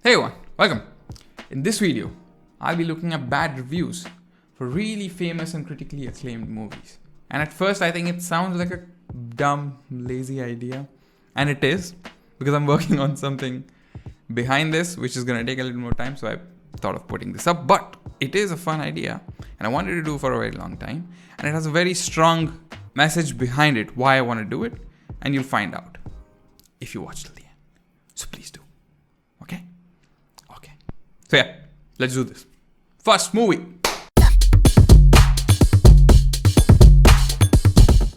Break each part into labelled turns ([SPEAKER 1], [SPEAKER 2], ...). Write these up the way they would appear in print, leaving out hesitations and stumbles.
[SPEAKER 1] Hey everyone, welcome. In this video, I'll be looking at bad reviews for really famous and critically acclaimed movies. And at first I think it sounds like a dumb, lazy idea. And it is, because I'm working on something behind this, which is gonna take a little more time, so I thought of putting this up. But it is a fun idea, and I wanted to do for a very long time. And it has a very strong message behind it, why I want to do it, and you'll find out if you watch till the end. So please do. Okay? So yeah, let's do this. First movie.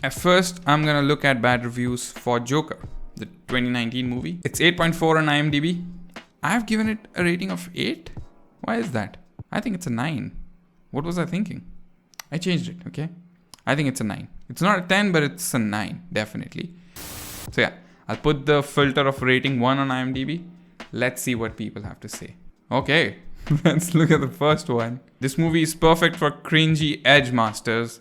[SPEAKER 1] At first, I'm gonna look at bad reviews for Joker, the 2019 movie. It's 8.4 on imdb. I've given it a rating of 8. Why is that? I think it's a 9. What was I thinking? I changed it, okay? I think it's a 9. It's not a 10, but it's a 9, definitely. So yeah, I'll put the filter of rating 1 on imdb. Let's see what people have to say. Okay, let's look at the first one. This movie is perfect for cringy edge masters.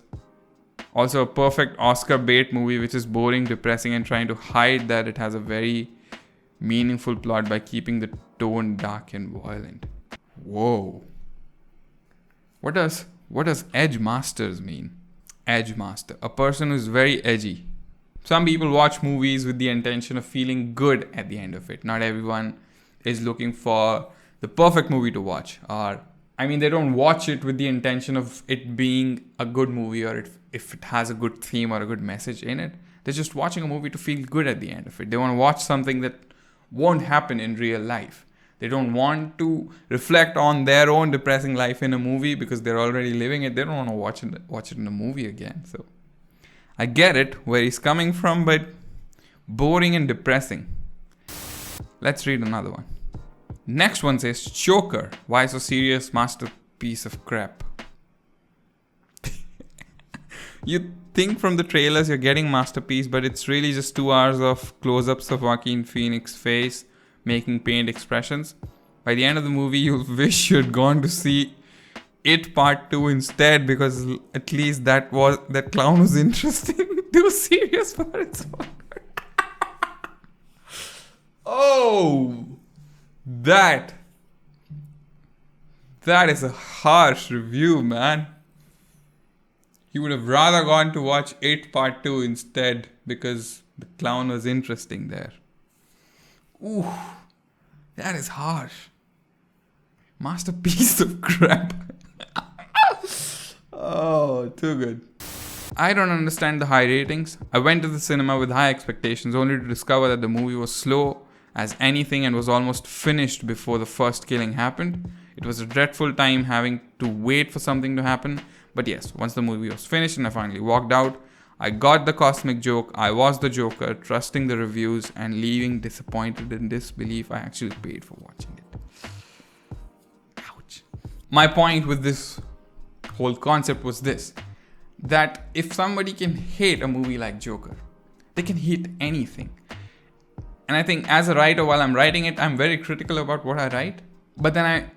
[SPEAKER 1] Also a perfect Oscar bait movie which is boring, depressing, and trying to hide that it has a very meaningful plot by keeping the tone dark and violent. Whoa. What does edge masters mean? Edge master, a person who's very edgy. Some people watch movies with the intention of feeling good at the end of it. Not everyone is looking for the perfect movie to watch, they don't watch it with the intention of it being a good movie or if it has a good theme or a good message in it. They're just watching a movie to feel good at the end of it. They want to watch something that won't happen in real life. They don't want to reflect on their own depressing life in a movie because they're already living it. They don't want to watch it in a movie again. So I get it where he's coming from, but boring and depressing. Let's read another one. Next one says, Joker, why so serious, masterpiece of crap. You think from the trailers you're getting masterpiece, but it's really just 2 hours of close-ups of Joaquin Phoenix's face, making pained expressions. By the end of the movie, you'll wish you'd gone to see It Part 2 instead, because at least that clown was interesting. Too serious for its own. Oh! That is a harsh review, man. You would have rather gone to watch It Part 2 instead because the clown was interesting there. Ooh, that is harsh. Masterpiece of crap. Oh, too good. I don't understand the high ratings. I went to the cinema with high expectations only to discover that the movie was slow as anything and was almost finished before the first killing happened. It was a dreadful time having to wait for something to happen. But yes, once the movie was finished and I finally walked out, I got the cosmic joke. I was the Joker, trusting the reviews and leaving disappointed in disbelief I actually paid for watching it. Ouch. My point with this whole concept was this, that if somebody can hate a movie like Joker, they can hate anything. And I think as a writer, while I'm writing it, I'm very critical about what I write. But then I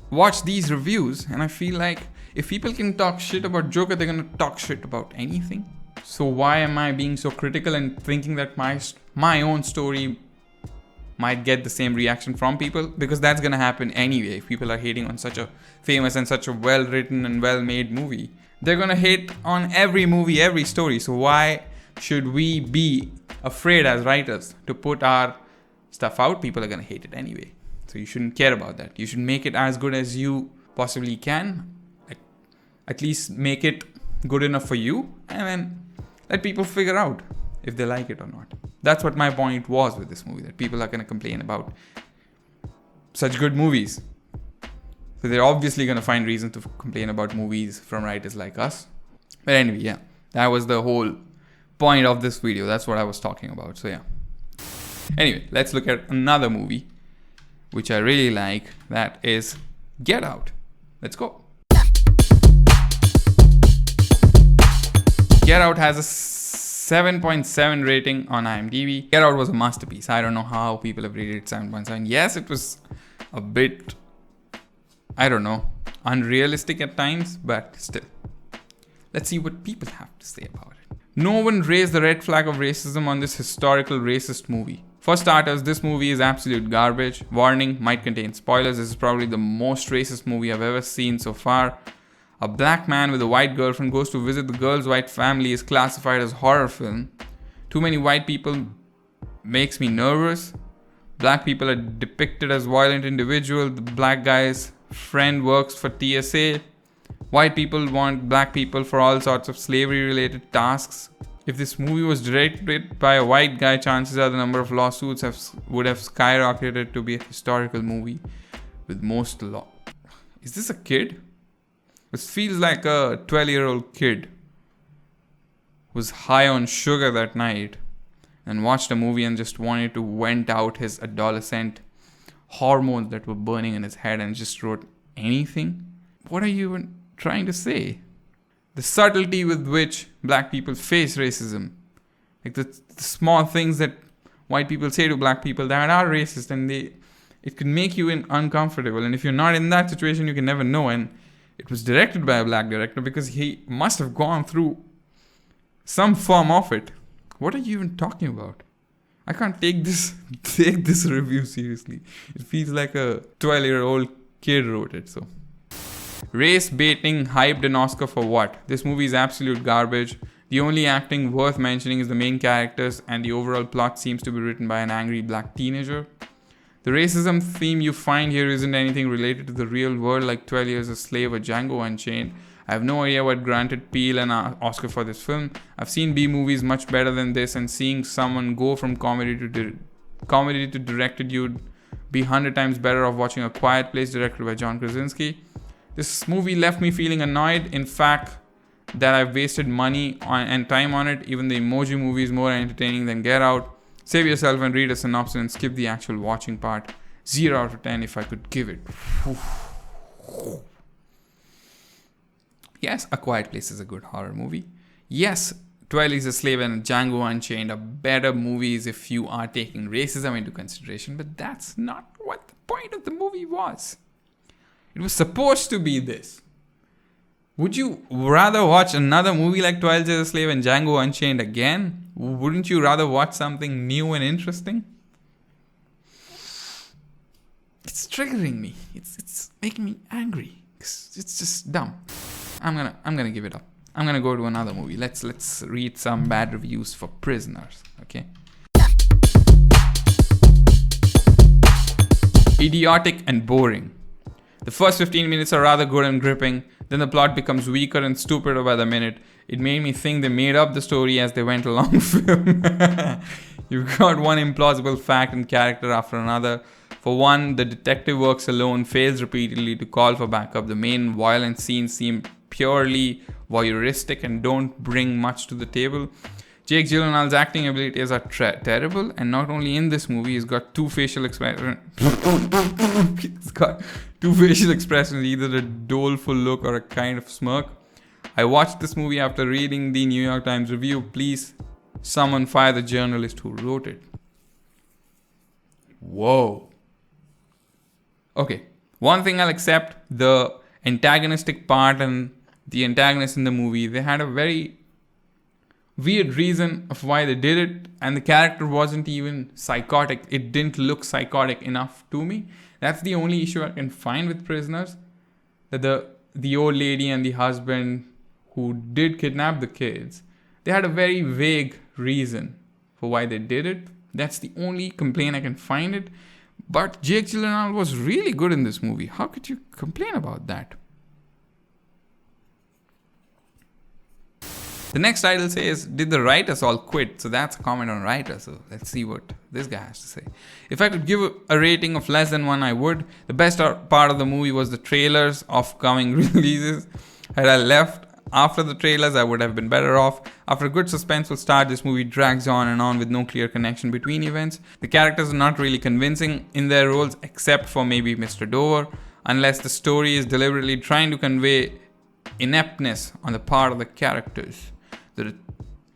[SPEAKER 1] watch these reviews and I feel like if people can talk shit about Joker, they're going to talk shit about anything. So why am I being so critical and thinking that my own story might get the same reaction from people? Because that's going to happen anyway. If people are hating on such a famous and such a well-written and well-made movie, they're going to hate on every movie, every story. So why should we be afraid as writers to put our stuff out? People are going to hate it anyway. So you shouldn't care about that. You should make it as good as you possibly can. Like, at least make it good enough for you and then let people figure out if they like it or not. That's what my point was with this movie, that people are going to complain about such good movies. So they're obviously going to find reason to complain about movies from writers like us. But anyway, yeah, that was the whole point of this video. That's what I was talking about. So yeah. Anyway, let's look at another movie which I really like. That is Get Out. Let's go. Get Out has a 7.7 rating on imdb. Get Out was a masterpiece. I don't know how people have rated it 7.7. Yes, it was a bit, unrealistic at times, but still. Let's see what people have to say about it. No one raised the red flag of racism on this historical racist movie. For starters, this movie is absolute garbage. Warning, might contain spoilers. This is probably the most racist movie I've ever seen so far. A black man with a white girlfriend goes to visit the girl's white family is classified as horror film. Too many white people makes me nervous. Black people are depicted as violent individuals. The black guy's friend works for TSA. White people want black people for all sorts of slavery-related tasks. If this movie was directed by a white guy, chances are the number of lawsuits would have skyrocketed to be a historical movie with most law. Is this a kid? This feels like a 12-year-old kid who was high on sugar that night and watched a movie and just wanted to vent out his adolescent hormones that were burning in his head and just wrote anything. What are you even trying to say? The subtlety with which black people face racism, like the small things that white people say to black people that are racist, and it can make you uncomfortable. And if you're not in that situation, you can never know. And it was directed by a black director because he must have gone through some form of it. What are you even talking about? I can't take this review seriously. It feels like a 12-year-old kid wrote it. So, race baiting hyped an Oscar for what? This movie is absolute garbage. The only acting worth mentioning is the main characters, and the overall plot seems to be written by an angry black teenager. The racism theme you find here isn't anything related to the real world like 12 Years a Slave or Django Unchained. I have no idea what granted Peele an Oscar for this film. I've seen B movies much better than this, and seeing someone go from comedy to directed, you'd be 100 times better off watching A Quiet Place directed by John Krasinski. This movie left me feeling annoyed, in fact, that I've wasted money and time on it. Even the Emoji Movie is more entertaining than Get Out. Save yourself and read a synopsis and skip the actual watching part. 0 out of 10 if I could give it. Yes, A Quiet Place is a good horror movie. Yes, 12 Years a Slave and Django Unchained are better movies if you are taking racism into consideration, but that's not what the point of the movie was. It was supposed to be this. Would you rather watch another movie like 12 Years a Slave and Django Unchained again? Wouldn't you rather watch something new and interesting? It's triggering me. It's making me angry. It's just dumb. I'm gonna give it up. I'm gonna go to another movie. Let's read some bad reviews for Prisoners. Okay. Idiotic and boring. The first 15 minutes are rather good and gripping. Then the plot becomes weaker and stupider by the minute. It made me think they made up the story as they went along film. You've got one implausible fact and character after another. For one, the detective works alone, fails repeatedly to call for backup. The main violent scenes seem purely voyeuristic and don't bring much to the table. Jake Gyllenhaal's acting abilities are terrible, and not only in this movie, he's got two facial expressions. Either a doleful look or a kind of smirk. I watched this movie after reading the New York Times review. Please, someone fire the journalist who wrote it. Whoa. Okay, one thing I'll accept, the antagonistic part and the antagonist in the movie, they had a very weird reason of why they did it, and the character wasn't even psychotic. It didn't look psychotic enough to me. That's the only issue I can find with Prisoners, that the old lady and the husband who did kidnap the kids, they had a very vague reason for why they did it. That's the only complaint I can find it. But Jake Gyllenhaal was really good in this movie. How could you complain about that? The next title says, did the writers all quit? So that's a comment on writers. So let's see what this guy has to say. If I could give a rating of less than 1, I would. The best part of the movie was the trailers of coming releases. Had I left after the trailers, I would have been better off. After a good suspenseful start, this movie drags on and on with no clear connection between events. The characters are not really convincing in their roles, except for maybe Mr. Dover, unless the story is deliberately trying to convey ineptness on the part of the characters. There are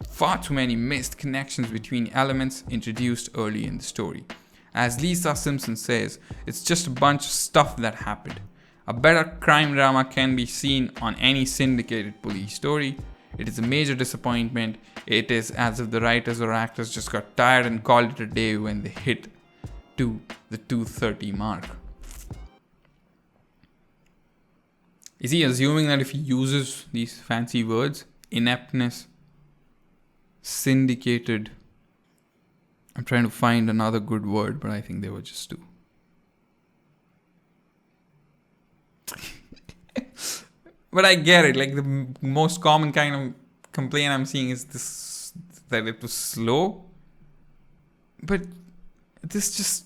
[SPEAKER 1] far too many missed connections between elements introduced early in the story. As Lisa Simpson says, it's just a bunch of stuff that happened. A better crime drama can be seen on any syndicated police story. It is a major disappointment. It is as if the writers or actors just got tired and called it a day when they hit to the 230 mark. Is he assuming that if he uses these fancy words, ineptness, syndicated, I'm trying to find another good word, but I think they were just two. But I get it. Like, the most common kind of complaint I'm seeing is this, that it was slow. But this just,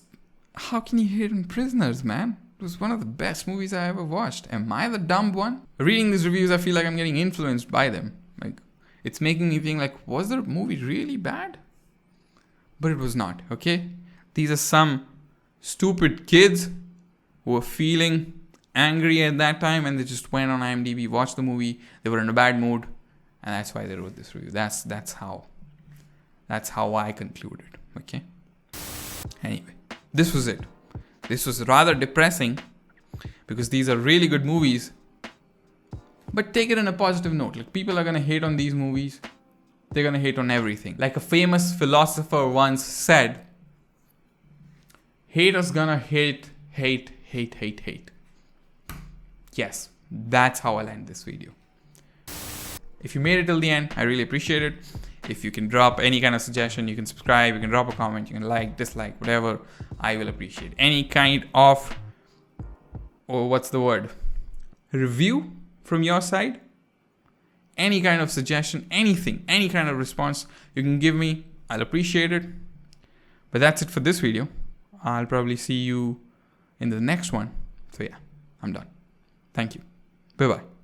[SPEAKER 1] how can you hate on Prisoners, man? It was one of the best movies I ever watched. Am I the dumb one? Reading these reviews, I feel like I'm getting influenced by them. Like, it's making me think, like, was the movie really bad? But it was not, okay? These are some stupid kids who were feeling angry at that time, and they just went on imdb, watched the movie, they were in a bad mood, and that's why they wrote this review. That's how I concluded. Okay, anyway, this was it. This was rather depressing because these are really good movies, but take it in a positive note. Like, people are gonna hate on these movies, they're gonna hate on everything. Like a famous philosopher once said, haters gonna hate. Yes, that's how I'll end this video. If you made it till the end, I really appreciate it. If you can drop any kind of suggestion, you can subscribe, you can drop a comment, you can like, dislike, whatever, I will appreciate. Any kind of, or what's the word, review from your side, any kind of suggestion, anything, any kind of response you can give me, I'll appreciate it. But that's it for this video. I'll probably see you in the next one. So yeah, I'm done. Thank you. Bye-bye.